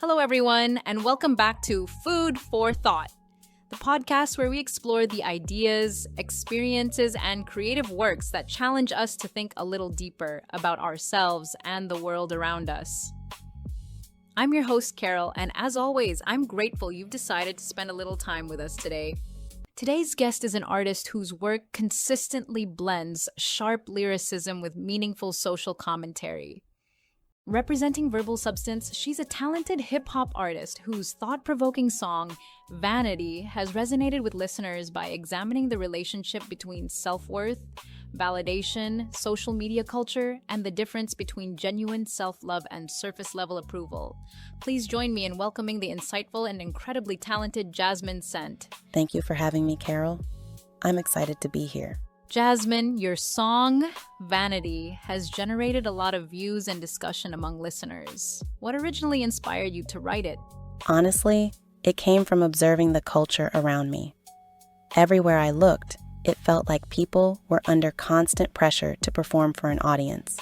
Hello, everyone, and welcome back to Food for Thought, the podcast where we explore the ideas, experiences, and creative works that challenge us to think a little deeper about ourselves and the world around us. I'm your host, Carol, and as always, I'm grateful you've decided to spend a little time with us today. Today's guest is an artist whose work consistently blends sharp lyricism with meaningful social commentary. Representing Verbal Substance, she's a talented hip-hop artist whose thought-provoking song, Vanity, has resonated with listeners by examining the relationship between self-worth, validation, social media culture, and the difference between genuine self-love and surface-level approval. Please join me in welcoming the insightful and incredibly talented Jasmine Sant. Thank you for having me, Carol. I'm excited to be here. Jasmine, your song, Vanity, has generated a lot of views and discussion among listeners. What originally inspired you to write it? Honestly, it came from observing the culture around me. Everywhere I looked, it felt like people were under constant pressure to perform for an audience.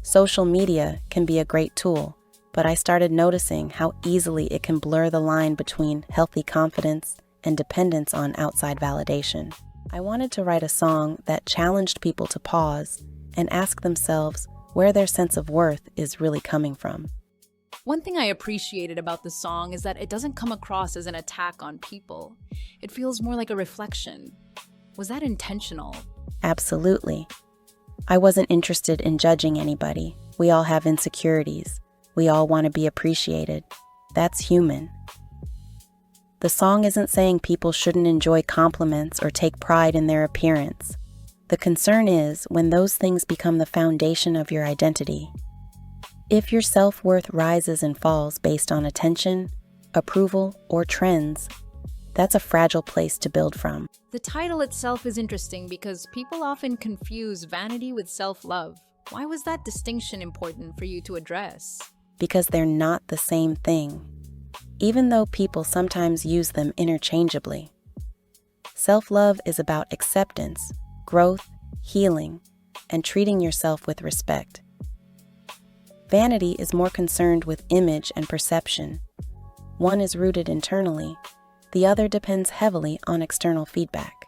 Social media can be a great tool, but I started noticing how easily it can blur the line between healthy confidence and dependence on outside validation. I wanted to write a song that challenged people to pause and ask themselves where their sense of worth is really coming from. One thing I appreciated about the song is that it doesn't come across as an attack on people. It feels more like a reflection. Was that intentional? Absolutely. I wasn't interested in judging anybody. We all have insecurities. We all want to be appreciated. That's human. The song isn't saying people shouldn't enjoy compliments or take pride in their appearance. The concern is when those things become the foundation of your identity. If your self-worth rises and falls based on attention, approval, or trends, that's a fragile place to build from. The title itself is interesting because people often confuse vanity with self-love. Why was that distinction important for you to address? Because they're not the same thing, even though people sometimes use them interchangeably. Self-love is about acceptance, growth, healing, and treating yourself with respect. Vanity is more concerned with image and perception. One is rooted internally, the other depends heavily on external feedback.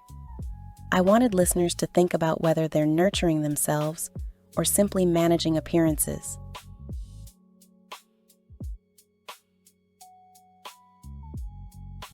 I wanted listeners to think about whether they're nurturing themselves or simply managing appearances.